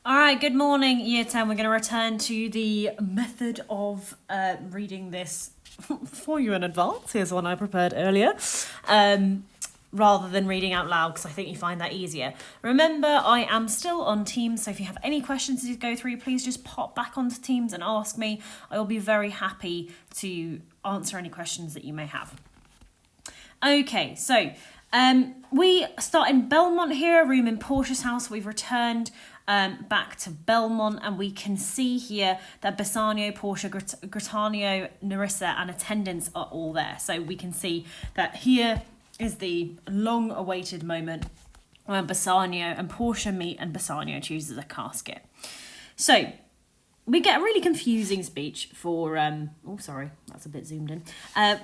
All right, good morning, Year 10. We're going to return to the method of reading this for you in advance. Here's one I prepared earlier, rather than reading out loud, because I think you find that easier. Remember, I am still on Teams, so if you have any questions to go through, please just pop back onto Teams and ask me. I will be very happy to answer any questions that you may have. Okay, so we start in Belmont here, a room in Portia's house. We've returned back to Belmont, and we can see here that Bassanio, Portia, Grattanio, Nerissa and attendants are all there. So we can see that here is the long-awaited moment when Bassanio and Portia meet and Bassanio chooses a casket. So we get a really confusing speech for... oh, sorry, that's a bit zoomed in.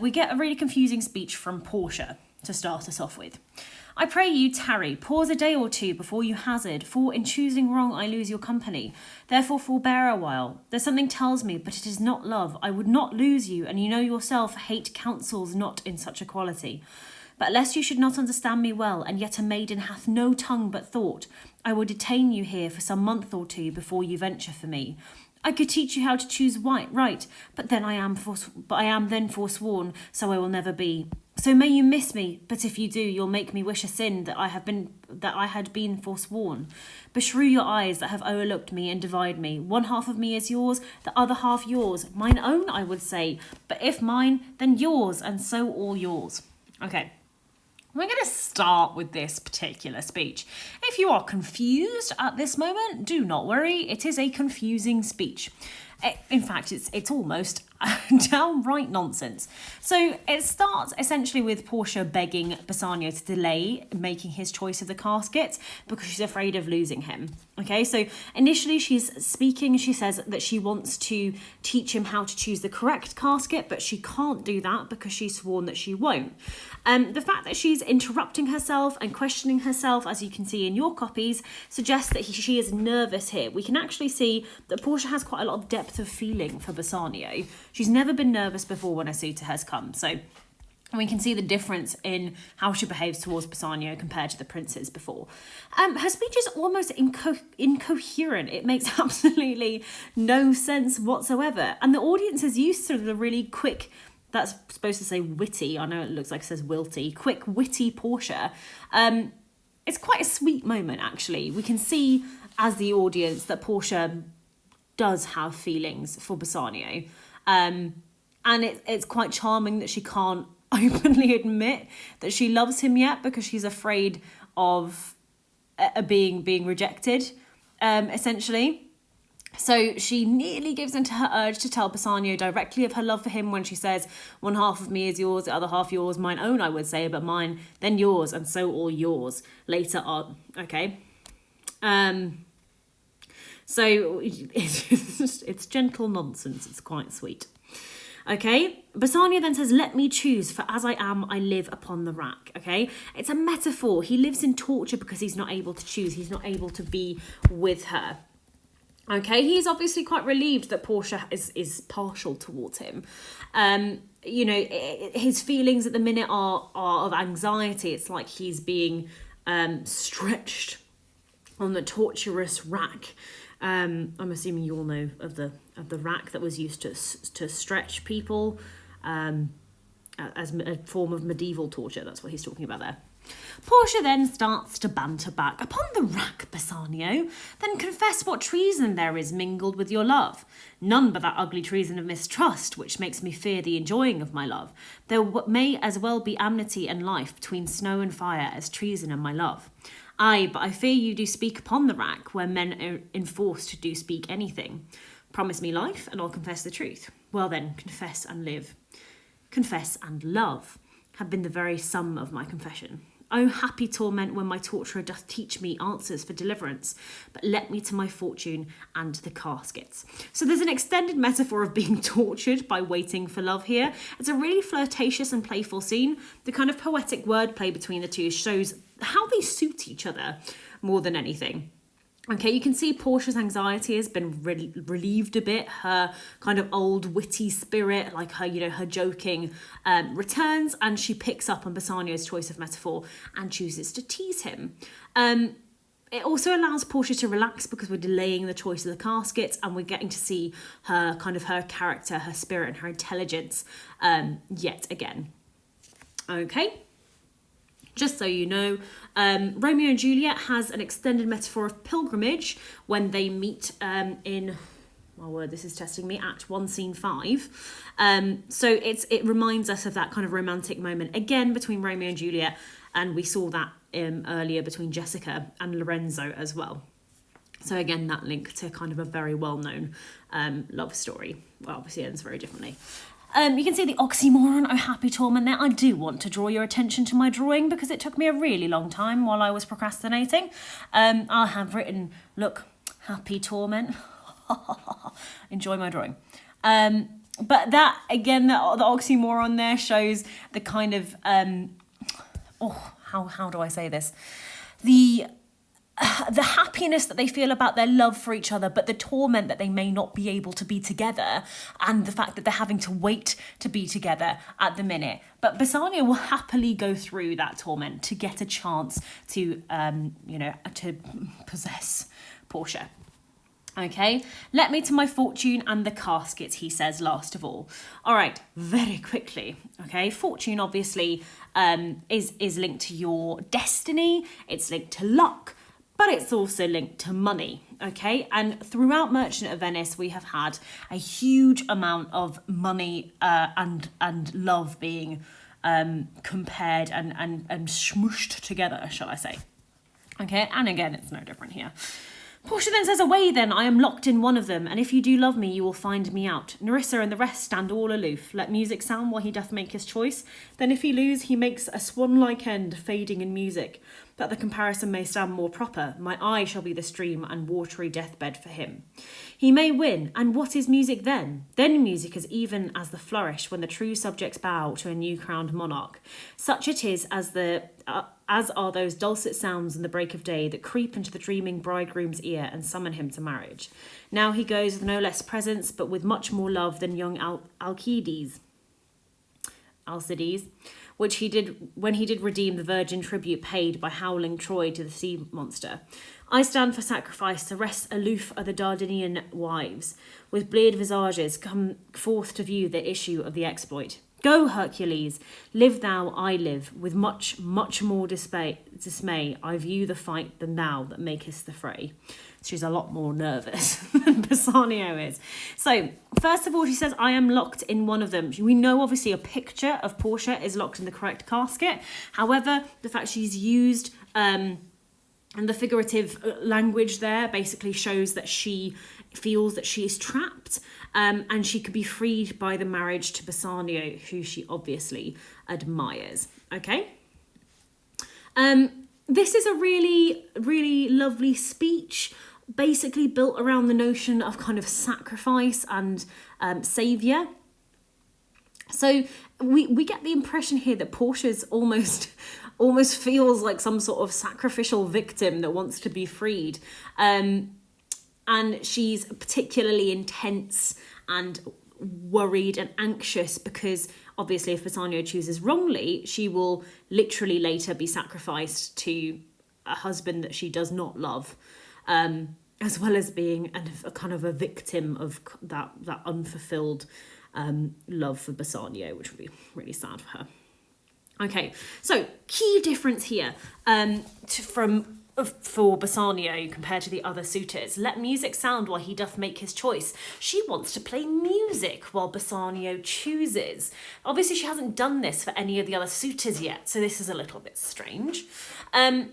We get a really confusing speech from Portia to start us off with. I pray you tarry, pause a day or two before you hazard, for in choosing wrong I lose your company. Therefore forbear a while. There's something tells me, but it is not love. I would not lose you, and you know yourself hate counsels not in such equality. But lest you should not understand me well, and yet a maiden hath no tongue but thought, I will detain you here for some month or two before you venture for me. I could teach you how to choose right, but then I am then forsworn, so I will never be. So may you miss me, but if you do, you'll make me wish a sin that I had been forsworn. Beshrew your eyes that have overlooked me and divide me. One half of me is yours, the other half yours. Mine own, I would say, but if mine, then yours, and so all yours. Okay. We're going to start with this particular speech. If you are confused at this moment, do not worry. It is a confusing speech. In fact, it's almost downright nonsense. So it starts essentially with Portia begging Bassanio to delay making his choice of the casket because she's afraid of losing him. Okay, so initially she's speaking, she says that she wants to teach him how to choose the correct casket, but she can't do that because she's sworn that she won't. The fact that she's interrupting herself and questioning herself, as you can see in your copies, suggests that she is nervous here. We can actually see that Portia has quite a lot of depth of feeling for Bassanio. She's never been nervous before when a suitor has come, so we can see the difference in how she behaves towards Bassanio compared to the princes before. Her speech is almost incoherent. It makes absolutely no sense whatsoever, and the audience is used to the really quick, that's supposed to say witty, I know it looks like it says wilty, quick witty Portia. It's quite a sweet moment, actually. We can see as the audience that Portia does have feelings for Bassanio. And it's quite charming that she can't openly admit that she loves him yet because she's afraid of being rejected, essentially. So she nearly gives into her urge to tell Bassanio directly of her love for him when she says, one half of me is yours, the other half yours, mine own, I would say, but mine, then yours, and so all yours later on. Okay. So it's gentle nonsense. It's quite sweet. Okay, Bassanio then says, let me choose, for as I am, I live upon the rack. Okay, it's a metaphor. He lives in torture because he's not able to choose. He's not able to be with her. Okay, he's obviously quite relieved that Portia is partial towards him. His feelings at the minute are of anxiety. It's like he's being stretched on the torturous rack. I'm assuming you all know of the rack that was used to stretch people as a form of medieval torture. That's what he's talking about there. Portia then starts to banter back. Upon the rack, Bassanio, then confess what treason there is mingled with your love. None but that ugly treason of mistrust, which makes me fear the enjoying of my love. There may as well be amity and life between snow and fire as treason and my love. Aye, but I fear you do speak upon the rack, where men are enforced do speak anything. Promise me life, and I'll confess the truth. Well then, confess and live. Confess and love have been the very sum of my confession. O happy torment when my torturer doth teach me answers for deliverance, but let me to my fortune and the caskets. So there's an extended metaphor of being tortured by waiting for love here. It's a really flirtatious and playful scene. The kind of poetic wordplay between the two shows how they suit each other more than anything. Okay, you can see Portia's anxiety has been relieved a bit. Her kind of old witty spirit, like her joking, returns, and she picks up on Bassanio's choice of metaphor and chooses to tease him. it also allows Portia to relax because we're delaying the choice of the caskets and we're getting to see her character, her spirit and her intelligence yet again. Okay. Just so you know, Romeo and Juliet has an extended metaphor of pilgrimage when they meet in, my word, this is testing me, Act 1, Scene 5. So it reminds us of that kind of romantic moment, again, between Romeo and Juliet, and we saw that earlier between Jessica and Lorenzo as well. So again, that link to kind of a very well-known love story. Well, obviously it ends very differently. You can see the oxymoron, oh happy torment there. I do want to draw your attention to my drawing because it took me a really long time while I was procrastinating. I have written, look, happy torment. Enjoy my drawing. But that, again, the oxymoron there shows the kind of, how do I say this? The happiness that they feel about their love for each other, but the torment that they may not be able to be together, and the fact that they're having to wait to be together at the minute. But Bassanio will happily go through that torment to get a chance to, to possess Portia. Okay, let me to my fortune and the casket, he says last of all. All right, very quickly. Okay, fortune obviously is linked to your destiny. It's linked to luck. But it's also linked to money, okay? And throughout Merchant of Venice, we have had a huge amount of money and love being compared and smooshed together, shall I say. Okay, and again, it's no different here. Portia then says, away then, I am locked in one of them, and if you do love me, you will find me out. Nerissa and the rest stand all aloof. Let music sound while he doth make his choice. Then if he lose, he makes a swan-like end, fading in music. That the comparison may stand more proper, my eye shall be the stream and watery deathbed for him. He may win, and what is music then? Then music is even as the flourish when the true subjects bow to a new-crowned monarch. Such it is as are those dulcet sounds in the break of day that creep into the dreaming bridegroom's ear and summon him to marriage. Now he goes with no less presence, but with much more love than young Alcides, which he did when he did redeem the virgin tribute paid by howling Troy to the sea monster. I stand for sacrifice, the rest aloof are the Dardanian wives, with bleared visages come forth to view the issue of the exploit. Go, Hercules, live thou, I live, with much, much more dismay, I view the fight than thou that makest the fray. She's a lot more nervous than Bassanio is. So, first of all, she says, I am locked in one of them. We know, obviously, a picture of Portia is locked in the correct casket. However, the fact she's used and the figurative language there basically shows that she feels that she is trapped and she could be freed by the marriage to Bassanio, who she obviously admires. Okay? This is a really, really lovely speech, basically built around the notion of kind of sacrifice and saviour. So we get the impression here that Portia's almost feels like some sort of sacrificial victim that wants to be freed. And she's particularly intense and worried and anxious because obviously if Bassanio chooses wrongly, she will literally later be sacrificed to a husband that she does not love, as well as being a kind of a victim of that unfulfilled love for Bassanio, which would be really sad for her. Okay, so key difference here for Bassanio compared to the other suitors. Let music sound while he doth make his choice. She wants to play music while Bassanio chooses. Obviously, she hasn't done this for any of the other suitors yet, so this is a little bit strange. Her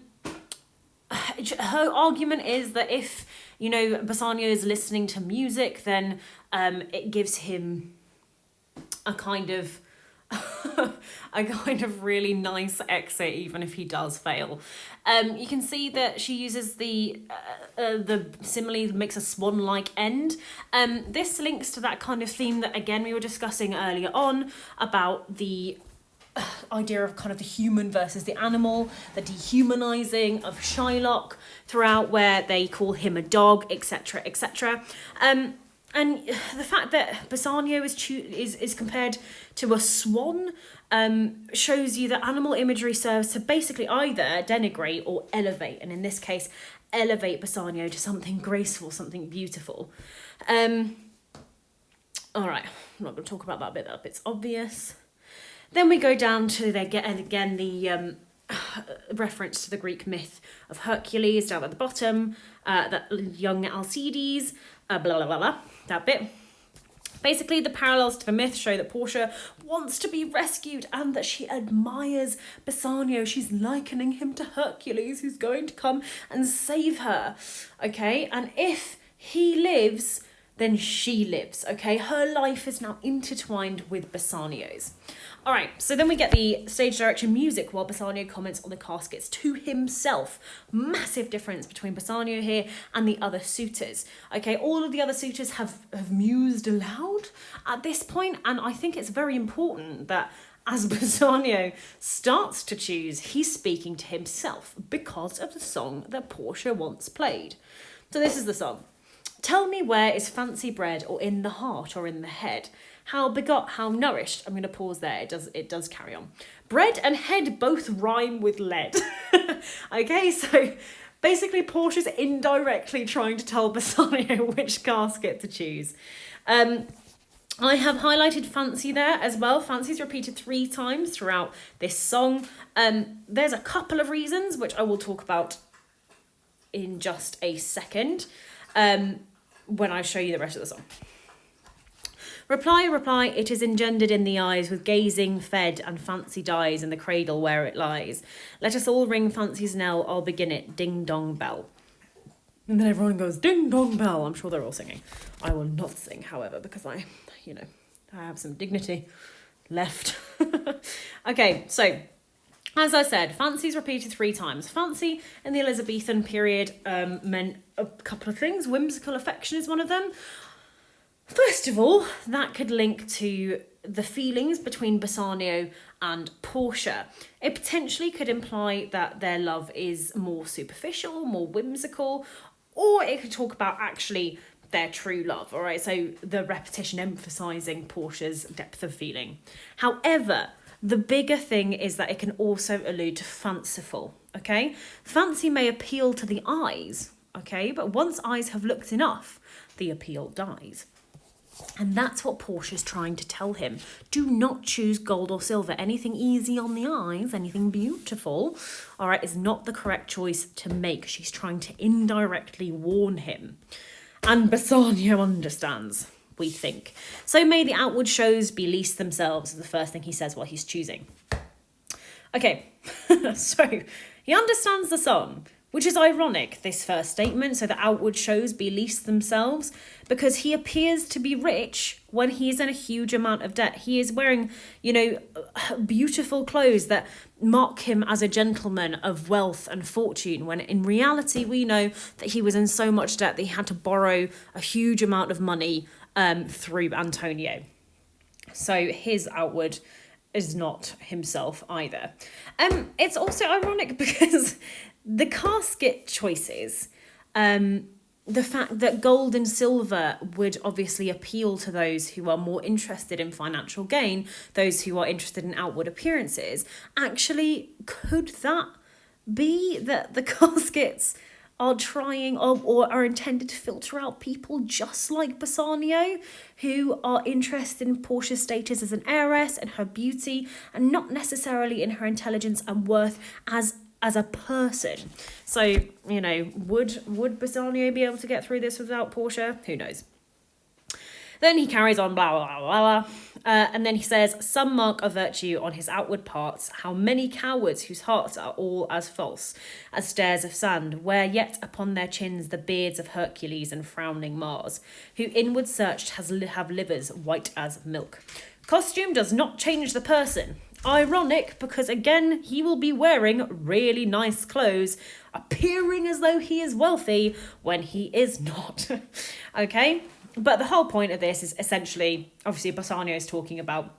argument is that if, Bassanio is listening to music, then it gives him a kind of really nice exit, even if he does fail. You can see that she uses the simile makes a swan-like end. This links to that kind of theme that, again, we were discussing earlier on about the idea of kind of the human versus the animal, the dehumanizing of Shylock throughout, where they call him a dog, etc., etc. And the fact that Bassanio is compared to a swan shows you that animal imagery serves to basically either denigrate or elevate. And in this case, elevate Bassanio to something graceful, something beautiful. All right, I'm not going to talk about that bit, that bit's obvious. Then we go down to again the reference to the Greek myth of Hercules down at the bottom, that young Alcides, blah, blah, blah, blah, that bit. Basically, the parallels to the myth show that Portia wants to be rescued and that she admires Bassanio. She's likening him to Hercules, who's going to come and save her, okay? And if he lives, then she lives, okay? Her life is now intertwined with Bassanio's. All right, so then we get the stage direction music while Bassanio comments on the caskets to himself. Massive difference between Bassanio here and the other suitors. Okay, all of the other suitors have mused aloud at this point, and I think it's very important that as Bassanio starts to choose, he's speaking to himself because of the song that Portia once played. So this is the song. Tell me where is fancy bred, or in the heart or in the head? How begot, how nourished. I'm going to pause there. It does carry on. Bread and head both rhyme with lead. Okay, so basically Portia's indirectly trying to tell Bassanio which casket to choose. I have highlighted fancy there as well. Fancy's repeated 3 times throughout this song. There's a couple of reasons, which I will talk about in just a second, when I show you the rest of the song. Reply, reply, it is engendered in the eyes, with gazing fed, and fancy dies in the cradle where it lies. Let us all ring fancy's knell, I'll begin it, ding dong bell. And then everyone goes, ding dong bell. I'm sure they're all singing. I will not sing, however, because I have some dignity left. Okay, so as I said, fancy's repeated 3 times. Fancy in the Elizabethan period meant a couple of things. Whimsical affection is one of them. First of all, that could link to the feelings between Bassanio and Portia. It potentially could imply that their love is more superficial, more whimsical, or it could talk about actually their true love, all right? So the repetition emphasising Portia's depth of feeling. However, the bigger thing is that it can also allude to fanciful, okay? Fancy may appeal to the eyes, okay? But once eyes have looked enough, the appeal dies. And that's what Portia's trying to tell him. Do not choose gold or silver. Anything easy on the eyes, anything beautiful, all right, is not the correct choice to make. She's trying to indirectly warn him. And Bassanio understands, we think. So may the outward shows be least themselves, is the first thing he says while he's choosing. Okay, so he understands the song, which is ironic, this first statement, so the outward shows be least themselves, because he appears to be rich when he is in a huge amount of debt. He is wearing, beautiful clothes that mark him as a gentleman of wealth and fortune, when in reality we know that he was in so much debt that he had to borrow a huge amount of money through Antonio. So his outward is not himself either. It's also ironic because the casket choices, the fact that gold and silver would obviously appeal to those who are more interested in financial gain, those who are interested in outward appearances, actually, could that be that the caskets are trying or are intended to filter out people just like Bassanio, who are interested in Portia's status as an heiress and her beauty, and not necessarily in her intelligence and worth as a person? So, would Bassanio be able to get through this without Portia? Who knows? Then he carries on, blah, blah, blah, blah. And then he says, some mark of virtue on his outward parts, how many cowards whose hearts are all as false as stairs of sand, wear yet upon their chins the beards of Hercules and frowning Mars, who inward searched have livers white as milk. Costume does not change the person. Ironic, because again, he will be wearing really nice clothes, appearing as though he is wealthy when he is not. Okay? But the whole point of this is essentially, obviously, Bassanio is talking about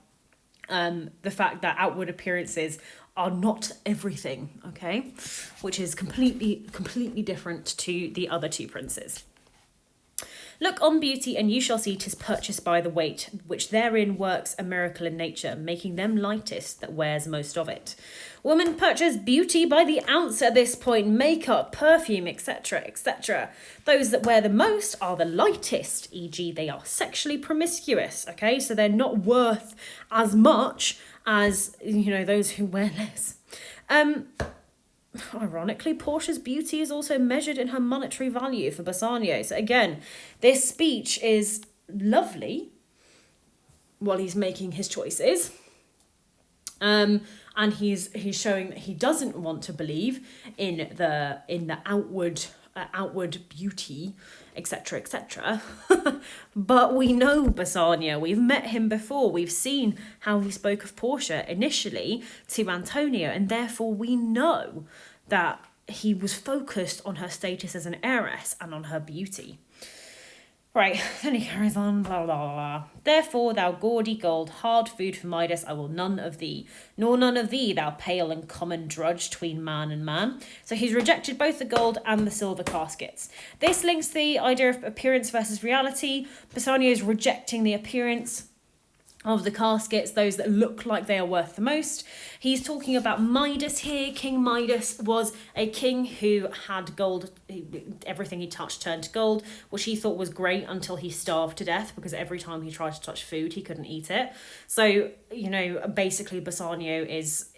the fact that outward appearances are not everything, okay? Which is completely different to the other 2 princes. Look on beauty, and you shall see 'tis purchased by the weight, which therein works a miracle in nature, making them lightest that wears most of it. Women purchase beauty by the ounce at this point, makeup, perfume, etc., etc. Those that wear the most are the lightest, e.g. they are sexually promiscuous, okay? So they're not worth as much as, those who wear less. Ironically, Portia's beauty is also measured in her monetary value for Bassanio. So again, this speech is lovely while he's making his choices. And he's showing that he doesn't want to believe in the outward beauty, etc., etc. But we know Bassanio. We've met him before. We've seen how he spoke of Portia initially to Antonio, and therefore we know that he was focused on her status as an heiress and on her beauty. Right, then he carries on, blah, blah, blah. Therefore, thou gaudy gold, hard food for Midas, I will none of thee, nor none of thee, thou pale and common drudge tween man and man. So he's rejected both the gold and the silver caskets. This links the idea of appearance versus reality. Bassanio is rejecting the appearance of the caskets, those that look like they are worth the most. He's talking about Midas here. King Midas was a king who had gold. Everything he touched turned to gold, which he thought was great until he starved to death, because every time he tried to touch food, he couldn't eat it. So, basically Bassanio is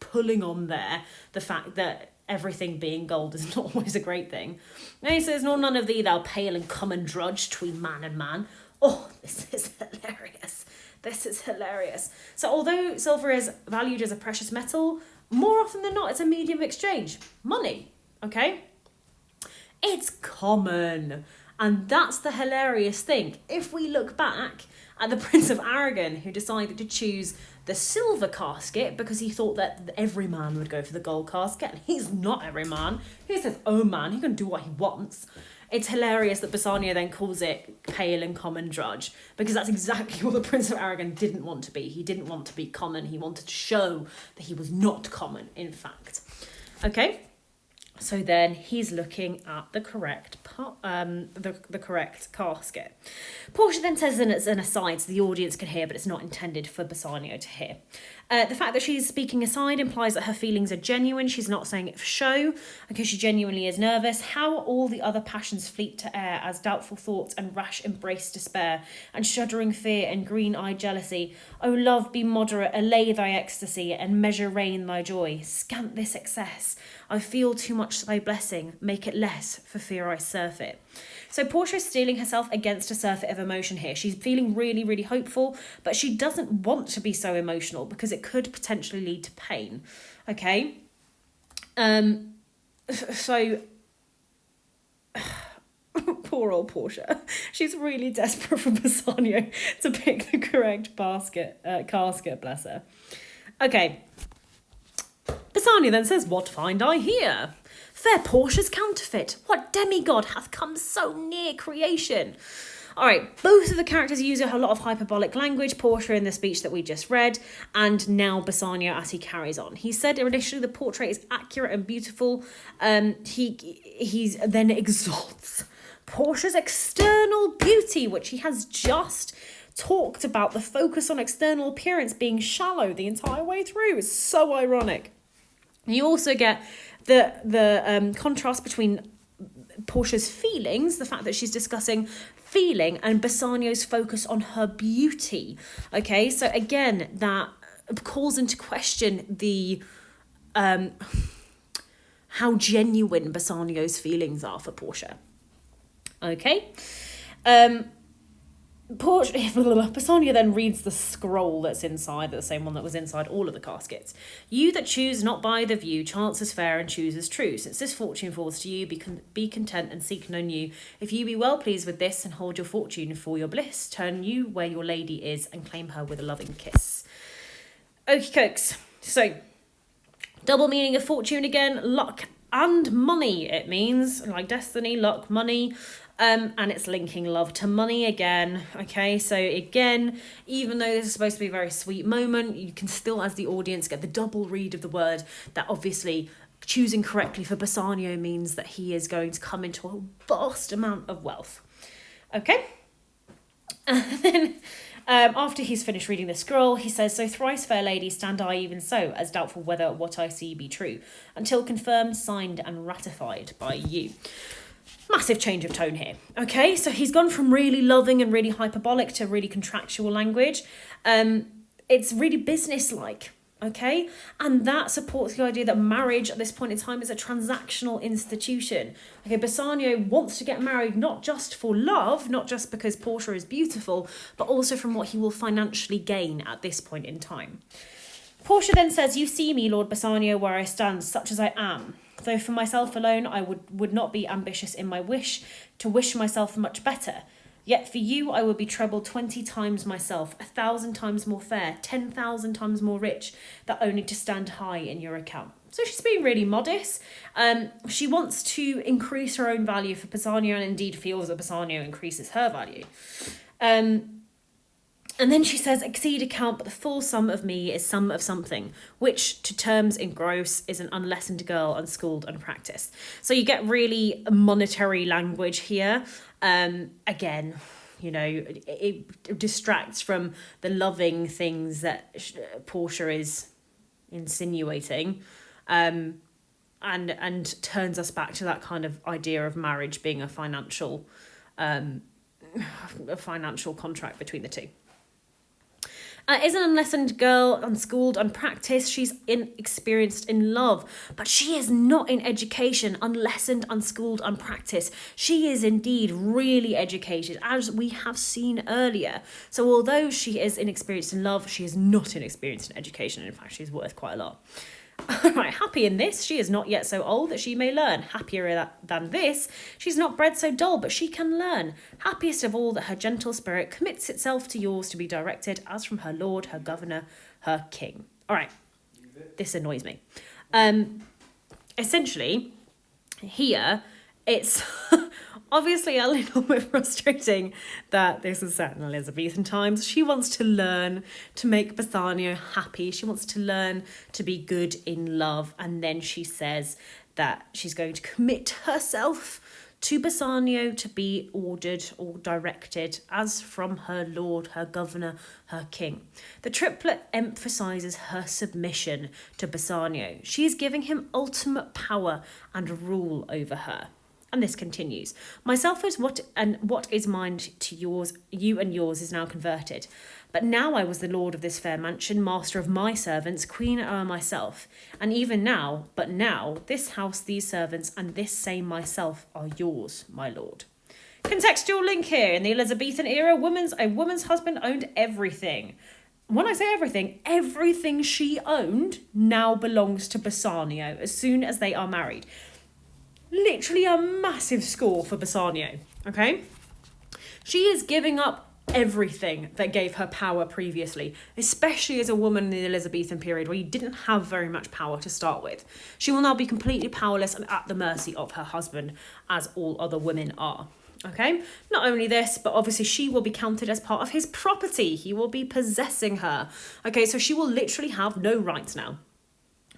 pulling on there the fact that everything being gold is not always a great thing. And he says, nor none of thee, thou pale and common drudge between man and man. Oh, this is hilarious. This is hilarious. So although silver is valued as a precious metal, more often than not, it's a medium of exchange. Money, okay? It's common. And that's the hilarious thing. If we look back at the Prince of Aragon, who decided to choose the silver casket because he thought that every man would go for the gold casket, and he's not every man. He's his own man. He can do what he wants. It's hilarious that Bassanio then calls it pale and common drudge, because that's exactly what the Prince of Aragon didn't want to be. He didn't want to be common. He wanted to show that he was not common, in fact. Okay, so then he's looking at the correct the correct casket. Portia then says, and it's an aside so the audience can hear, but it's not intended for Bassanio to hear. The fact that she's speaking aside implies that her feelings are genuine. She's not saying it for show, because she genuinely is nervous. How all the other passions fleet to air, as doubtful thoughts and rash embrace despair, and shuddering fear and green-eyed jealousy. O love, be moderate, allay thy ecstasy, and measure rein thy joy. Scant this excess. I feel too much thy blessing, make it less, for fear I surfeit. So Portia is steeling herself against a surfeit of emotion here. She's feeling really, really hopeful, but she doesn't want to be so emotional because it could potentially lead to pain. Okay? So poor old Portia. She's really desperate for Bassanio to pick the correct casket, bless her. Okay. Bassanio then says, what find I here? Fair Portia's counterfeit. What demigod hath come so near creation? All right, both of the characters use a lot of hyperbolic language, Portia in the speech that we just read, and now Bassanio as he carries on. He said initially the portrait is accurate and beautiful. He's then exalts Portia's external beauty, which he has just talked about, the focus on external appearance being shallow the entire way through. It's so ironic. You also get the contrast between Portia's feelings, the fact that she's discussing feeling, and Bassanio's focus on her beauty. Okay, so again, that calls into question the how genuine Bassanio's feelings are for Portia. Okay. Bassanio then reads the scroll that's inside, the same one that was inside all of the caskets. You that choose not by the view, chance is fair and choose is true. Since this fortune falls to you, be content and seek no new. If you be well pleased with this and hold your fortune for your bliss, turn you where your lady is and claim her with a loving kiss. Okie cokes. So, double meaning of fortune again, luck and money it means, like destiny, luck, money. And it's linking love to money again. Okay, so again, even though this is supposed to be a very sweet moment, you can still, as the audience, get the double read of the word that obviously choosing correctly for Bassanio means that he is going to come into a vast amount of wealth. Okay. And then after he's finished reading the scroll, he says, "So thrice, fair lady, stand I even so, as doubtful whether what I see be true, until confirmed, signed, and ratified by you." Massive change of tone here. Okay, so he's gone from really loving and really hyperbolic to really contractual language. It's really business-like. Okay, and that supports the idea that marriage at this point in time is a transactional institution. Okay, Bassanio wants to get married not just for love, not just because Portia is beautiful, but also from what he will financially gain at this point in time. Portia then says, "You see me, Lord Bassanio, where I stand, such as I am. Though for myself alone I would not be ambitious in my wish to wish myself much better. Yet for you I would be treble 20 times myself, 1,000 times more fair, 10,000 times more rich, that only to stand high in your account." So she's being really modest. She wants to increase her own value for Bassanio, and indeed feels that Bassanio increases her value. And then she says, "Exceed account, but the full sum of me is sum of something, which to terms in gross is an unlessoned girl, unschooled, unpractised." So you get really monetary language here. Again, you know, it distracts from the loving things that Portia is insinuating, and turns us back to that kind of idea of marriage being a financial contract between the two. Is an unlessoned girl, unschooled, unpractised. She's inexperienced in love, but she is not in education, unlessoned, unschooled, unpractised. She is indeed really educated, as we have seen earlier. So although she is inexperienced in love, she is not inexperienced in education. In fact, she's worth quite a lot. Right, happy in this, she is not yet so old that she may learn. Happier than this, she's not bred so dull, but she can learn. Happiest of all, that her gentle spirit commits itself to yours to be directed as from her lord, her governor, her king. All right, this annoys me. Essentially, here, it's obviously a little bit frustrating that this is set in Elizabethan times. She wants to learn to make Bassanio happy. She wants to learn to be good in love. And then she says that she's going to commit herself to Bassanio to be ordered or directed as from her lord, her governor, her king. The triplet emphasises her submission to Bassanio. She is giving him ultimate power and rule over her. And this continues. "Myself is what is mine to yours, you and yours is now converted. But now I was the lord of this fair mansion, master of my servants, queen o'er myself. And even now, but now, this house, these servants, and this same myself are yours, my lord." Contextual link here. In the Elizabethan era, a woman's husband owned everything. When I say everything she owned now belongs to Bassanio as soon as they are married. Literally a massive score for Bassanio, okay? She is giving up everything that gave her power previously, especially as a woman in the Elizabethan period where you didn't have very much power to start with. She will now be completely powerless and at the mercy of her husband, as all other women are. Okay, not only this, but obviously she will be counted as part of his property. He will be possessing her. Okay, so she will literally have no rights now,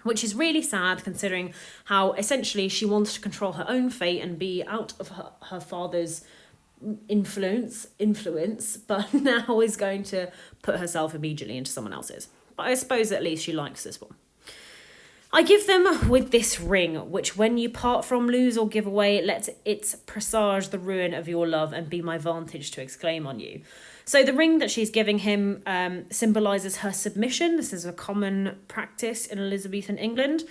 which is really sad considering how essentially she wants to control her own fate and be out of her father's influence, but now is going to put herself immediately into someone else's. But I suppose at least she likes this one. "I give them with this ring, which when you part from, lose or give away, let it presage the ruin of your love and be my vantage to exclaim on you." So the ring that she's giving him symbolises her submission. This is a common practice in Elizabethan England.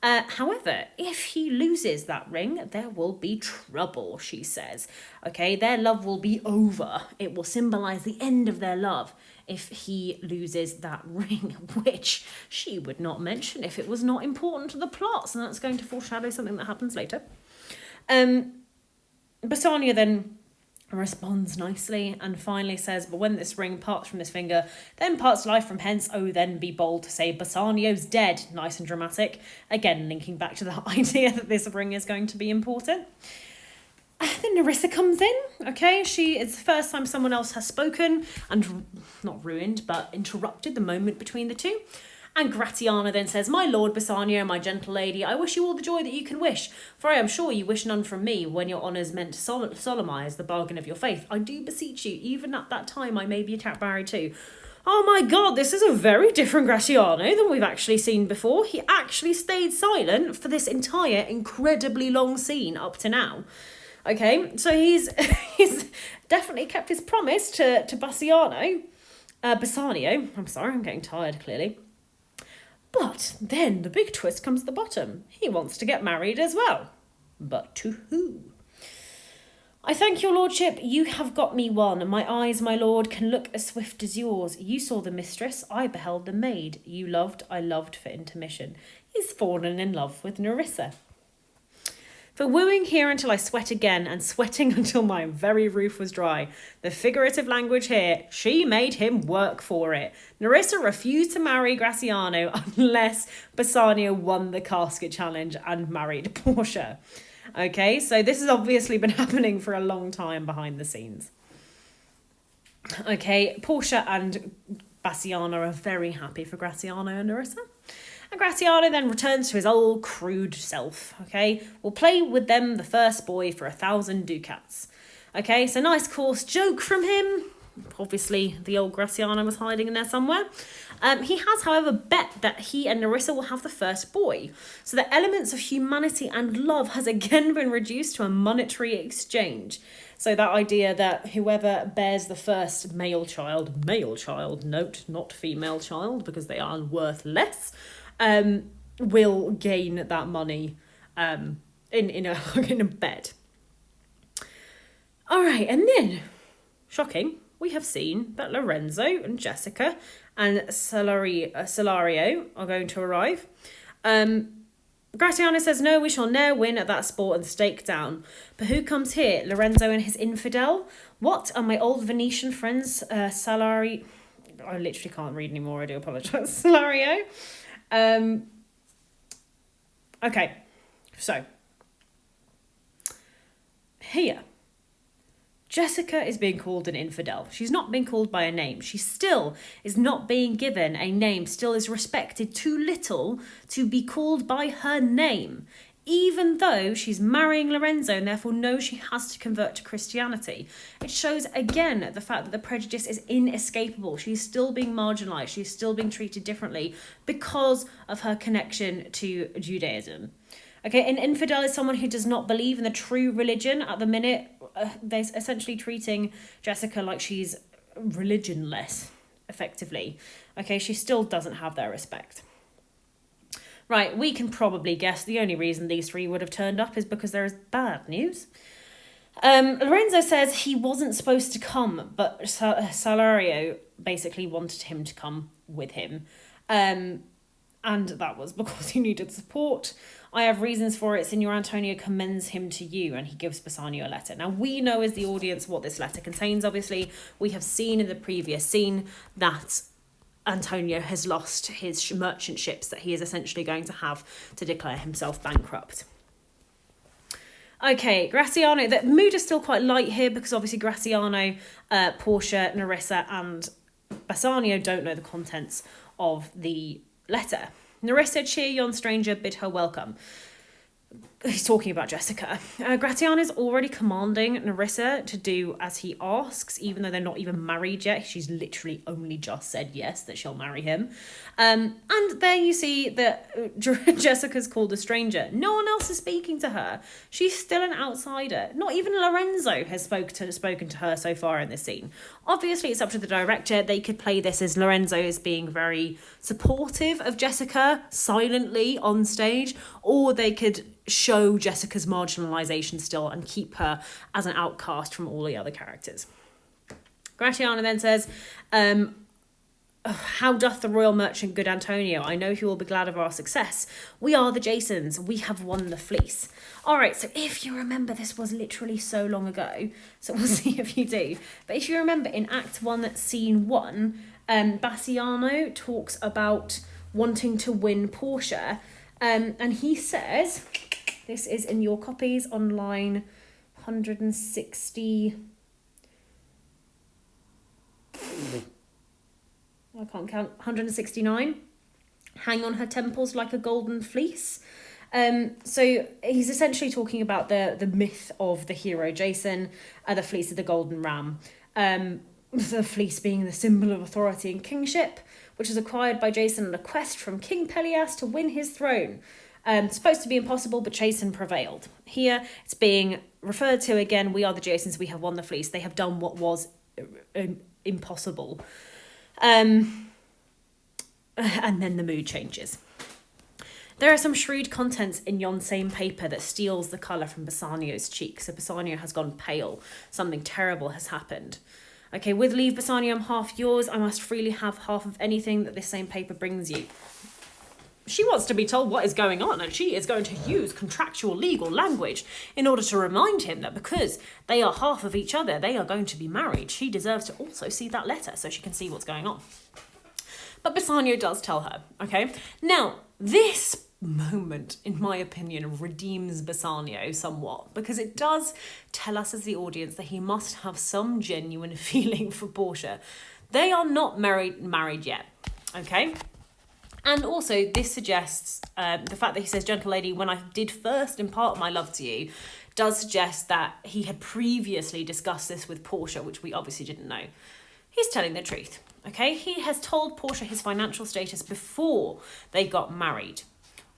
However, if he loses that ring, there will be trouble, she says. Okay, their love will be over. It will symbolise the end of their love if he loses that ring, which she would not mention if it was not important to the plot. So that's going to foreshadow something that happens later. Bassanio then responds nicely and finally says, "But when this ring parts from this finger, then parts life from hence. Oh, then be bold to say Bassanio's dead." Nice and dramatic. Again, linking back to the idea that this ring is going to be important. Then Nerissa comes in, okay? It's the first time someone else has spoken and not ruined, but interrupted the moment between the two. And Gratiano then says, "My lord Bassanio, my gentle lady, I wish you all the joy that you can wish, for I am sure you wish none from me when your honours meant to solemnise the bargain of your faith. I do beseech you, even at that time I may be married too." Oh my god, this is a very different Gratiano than we've actually seen before. He actually stayed silent for this entire incredibly long scene up to now. Okay, so he's definitely kept his promise to Bassanio. Bassanio, I'm sorry, I'm getting tired clearly. But then the big twist comes at the bottom. He wants to get married as well. But to who? "I thank your lordship, you have got me one. My eyes, my lord, can look as swift as yours. You saw the mistress, I beheld the maid. You loved, I loved for intermission." He's fallen in love with Nerissa. "For wooing here until I sweat again, and sweating until my very roof was dry." The figurative language here, she made him work for it. Nerissa refused to marry Gratiano unless Bassanio won the casket challenge and married Portia. Okay, so this has obviously been happening for a long time behind the scenes. Okay, Portia and Bassanio are very happy for Gratiano and Nerissa. And Gratiano then returns to his old crude self, okay? "We'll play with them the first boy for 1,000 ducats." Okay, so nice coarse joke from him. Obviously, the old Gratiano was hiding in there somewhere. He has, however, bet that he and Nerissa will have the first boy. So the elements of humanity and love has again been reduced to a monetary exchange. So that idea that whoever bears the first male child, note, not female child, because they are worth less, will gain that money in a bet. All right, and then, shocking, we have seen that Lorenzo and Jessica and Salario are going to arrive. Gratiano says, "No, we shall ne'er win at that sport and stake down." But who comes here? Lorenzo and his infidel? What are my old Venetian friends, Salari... I literally can't read anymore, I do apologise. Salario. Okay, so here, Jessica is being called an infidel. She's not being called by a name. She still is not being given a name, still is respected too little to be called by her name, even though she's marrying Lorenzo and therefore knows she has to convert to Christianity. It shows again the fact that the prejudice is inescapable. She's still being marginalised. She's still being treated differently because of her connection to Judaism. Okay, an infidel is someone who does not believe in the true religion. At the minute, they're essentially treating Jessica like she's religionless, effectively. Okay, she still doesn't have their respect. Right, we can probably guess the only reason these three would have turned up is because there is bad news. Lorenzo says he wasn't supposed to come, but Salario basically wanted him to come with him. And that was because he needed support. "I have reasons for it. Signor Antonio commends him to you," and he gives Bassanio a letter. Now, we know as the audience what this letter contains, obviously. We have seen in the previous scene that Antonio has lost his merchant ships that he is essentially going to have to declare himself bankrupt. Okay, Gratiano, the mood is still quite light here because obviously Gratiano, Portia, Nerissa and Bassanio don't know the contents of the letter. "Nerissa, cheer yon stranger, bid her welcome." He's talking about Jessica. Gratiano is already commanding Nerissa to do as he asks, even though they're not even married yet. She's literally only just said yes, that she'll marry him. And there you see that Jessica's called a stranger. No one else is speaking to her. She's still an outsider. Not even Lorenzo has spoken to her so far in this scene. Obviously, it's up to the director. They could play this as Lorenzo is being very supportive of Jessica silently on stage, or they could show Jessica's marginalisation still and keep her as an outcast from all the other characters. Gratiano then says, "How doth the royal merchant good Antonio? I know he will be glad of our success. We are the Jasons. We have won the fleece." All right, so if you remember, this was literally so long ago, so we'll see if you do. But if you remember, in Act 1, Scene 1, Bassanio talks about wanting to win Portia, and he says... This is in your copies on line 160. I can't count. 169. hang on her temples like a golden fleece. So he's essentially talking about the myth of the hero Jason, the fleece of the golden ram. The fleece being the symbol of authority and kingship, which was acquired by Jason on a quest from King Pelias to win his throne. Supposed to be impossible, but Jason prevailed. Here, it's being referred to again, we are the Jasons, we have won the fleece. They have done what was impossible. And then the mood changes. There are some shrewd contents in yon same paper that steals the colour from Bassanio's cheek. So Bassanio has gone pale. Something terrible has happened. Okay, with leave, Bassanio, I'm half yours. I must freely have half of anything that this same paper brings you. She wants to be told what is going on, and she is going to use contractual legal language in order to remind him that because they are half of each other, they are going to be married. She deserves to also see that letter so she can see what's going on. But Bassanio does tell her, okay? Now, this moment, in my opinion, redeems Bassanio somewhat, because it does tell us as the audience that he must have some genuine feeling for Portia. They are not married yet, okay? And also, this suggests, the fact that he says, gentle lady, when I did first impart my love to you, does suggest that he had previously discussed this with Portia, which we obviously didn't know. He's telling the truth, okay? He has told Portia his financial status before they got married.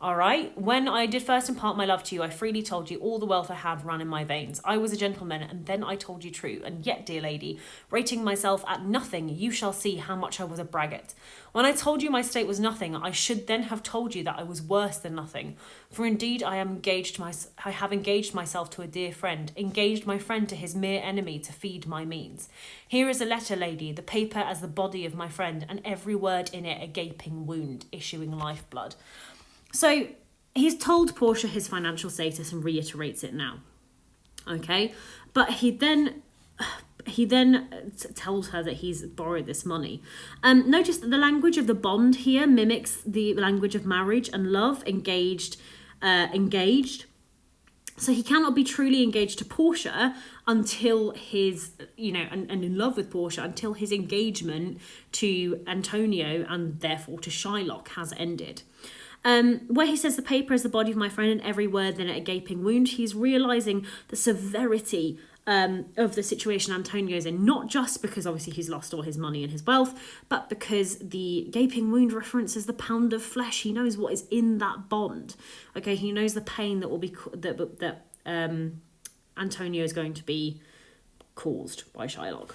All right, when I did first impart my love to you, I freely told you all the wealth I had ran in my veins. I was a gentleman, and then I told you true. And yet, dear lady, rating myself at nothing, you shall see how much I was a braggart. When I told you my state was nothing, I should then have told you that I was worse than nothing. For indeed, I have engaged myself to a dear friend, engaged my friend to his mere enemy to feed my means. Here is a letter, lady, the paper as the body of my friend, and every word in it a gaping wound, issuing lifeblood. So he's told Portia his financial status and reiterates it now, okay? But he then tells her that he's borrowed this money. Notice that the language of the bond here mimics the language of marriage and love, engaged. So he cannot be truly engaged to Portia until his, and in love with Portia until his engagement to Antonio and therefore to Shylock has ended. Where he says the paper is the body of my friend and every word then a gaping wound, he's realising the severity of the situation Antonio's in, not just because obviously he's lost all his money and his wealth, but because the gaping wound references the pound of flesh. He knows what is in that bond. Okay, he knows the pain that will be that Antonio is going to be caused by Shylock.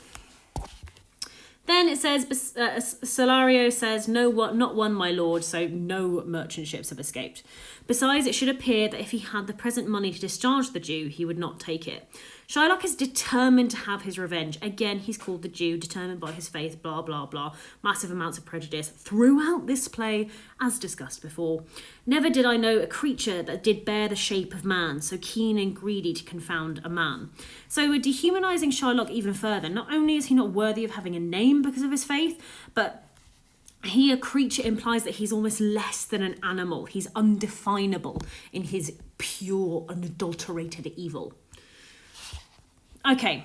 Then it says, Salario says, no, not one, my lord, so no merchant ships have escaped. Besides, it should appear that if he had the present money to discharge the Jew, he would not take it. Shylock is determined to have his revenge. Again, he's called the Jew, determined by his faith, blah, blah, blah. Massive amounts of prejudice throughout this play, as discussed before. Never did I know a creature that did bear the shape of man, so keen and greedy to confound a man. So we're dehumanising Shylock even further. Not only is he not worthy of having a name because of his faith, but here creature implies that he's almost less than an animal. He's undefinable in his pure, unadulterated evil. Okay,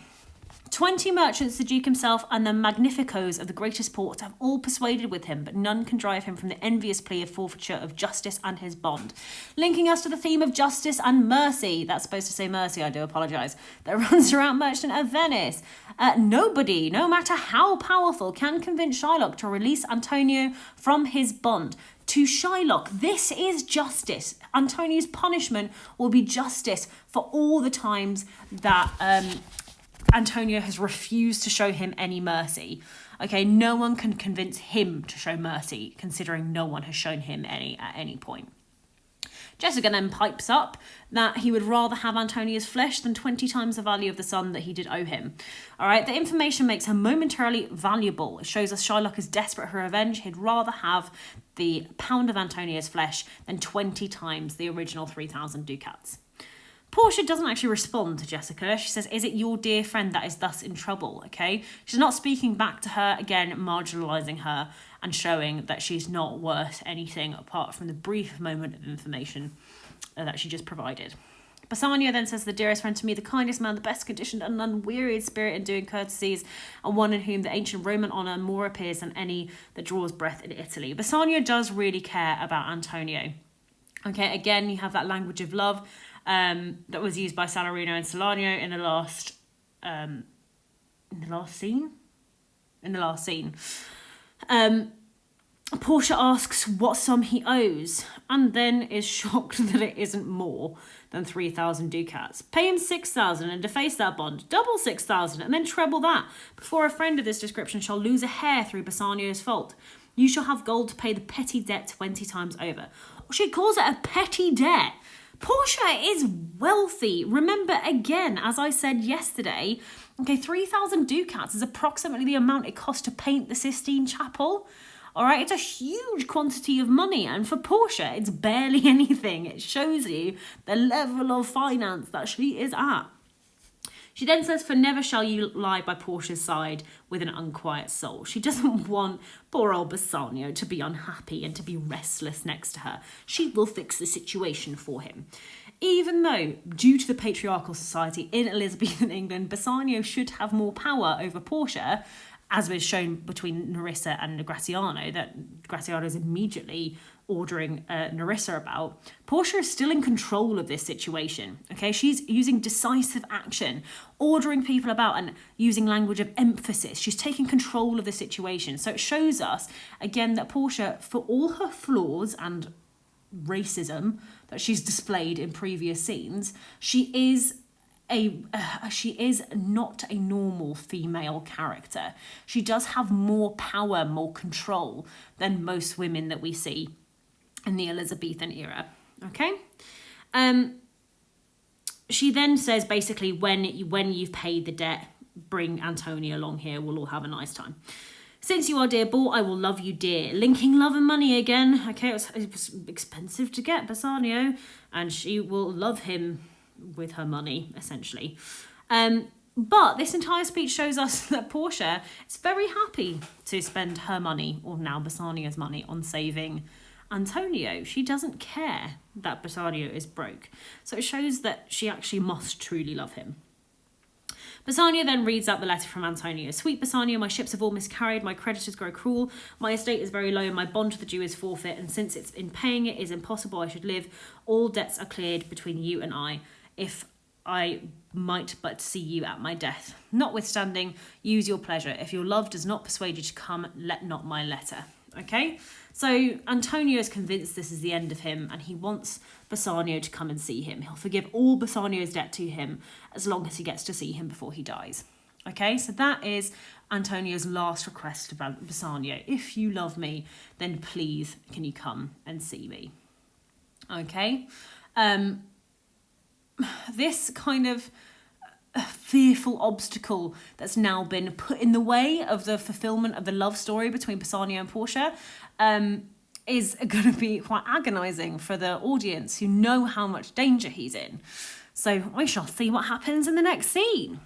20 merchants, the Duke himself, and the magnificos of the greatest port have all persuaded with him, but none can drive him from the envious plea of forfeiture of justice and his bond. Linking us to the theme of justice and mercy, that's supposed to say mercy, I do apologise, that runs throughout Merchant of Venice. Nobody, no matter how powerful, can convince Shylock to release Antonio from his bond. To Shylock, this is justice. Antonio's punishment will be justice for all the times that Antonio has refused to show him any mercy. Okay, no one can convince him to show mercy, considering no one has shown him any at any point. Jessica then pipes up that he would rather have Antonio's flesh than 20 times the value of the son that he did owe him. All right, the information makes her momentarily valuable. It shows us Shylock is desperate for revenge. He'd rather have the pound of Antonio's flesh than 20 times the original 3,000 ducats. Portia doesn't actually respond to Jessica. She says, is it your dear friend that is thus in trouble? Okay, she's not speaking back to her, again, marginalising her and showing that she's not worth anything apart from the brief moment of information that she just provided. Bassanio then says, the dearest friend to me, the kindest man, the best conditioned and unwearied spirit in doing courtesies, and one in whom the ancient Roman honour more appears than any that draws breath in Italy. Bassanio does really care about Antonio. Okay, again, you have that language of love that was used by Salarino and Salanio in the last scene. Portia asks what sum he owes, and then is shocked that it isn't more than 3,000 ducats. Pay him 6,000 and deface that bond, double 6,000, and then treble that, before a friend of this description shall lose a hair through Bassanio's fault. You shall have gold to pay the petty debt 20 times over. She calls it a petty debt. Portia is wealthy. Remember, again, as I said yesterday, okay, 3,000 ducats is approximately the amount it cost to paint the Sistine Chapel. All right, it's a huge quantity of money, and for Portia, it's barely anything. It shows you the level of finance that she is at. She then says, for never shall you lie by Portia's side with an unquiet soul. She doesn't want poor old Bassanio to be unhappy and to be restless next to her. She will fix the situation for him. Even though, due to the patriarchal society in Elizabethan England, Bassanio should have more power over Portia, as was shown between Nerissa and Gratiano, that Gratiano is immediately ordering Nerissa about, Portia is still in control of this situation. Okay, she's using decisive action, ordering people about and using language of emphasis. She's taking control of the situation. So it shows us, again, that Portia, for all her flaws and racism that she's displayed in previous scenes, she is not a normal female character. She does have more power, more control than most women that we see in the Elizabethan era. Okay? She then says, basically, when you've paid the debt, bring Antonio along here. We'll all have a nice time. Since you are dear bought, I will love you dear. Linking love and money again. Okay, it was expensive to get Bassanio, and she will love him with her money, essentially. But this entire speech shows us that Portia is very happy to spend her money, or now Bassanio's money, on saving Antonio. She doesn't care that Bassanio is broke. So it shows that she actually must truly love him. Bassanio then reads out the letter from Antonio. Sweet Bassanio, my ships have all miscarried, my creditors grow cruel, my estate is very low, my bond to the Jew is forfeit, and since it's in paying it is impossible I should live, all debts are cleared between you and I, if I might but see you at my death. Notwithstanding, use your pleasure. If your love does not persuade you to come, let not my letter. Okay? So Antonio is convinced this is the end of him, and he wants Bassanio to come and see him. He'll forgive all Bassanio's debt to him as long as he gets to see him before he dies. Okay? So that is Antonio's last request to Bassanio. If you love me, then please can you come and see me? Okay? This kind of fearful obstacle that's now been put in the way of the fulfillment of the love story between Bassanio and Portia is going to be quite agonising for the audience who know how much danger he's in. So we shall see what happens in the next scene.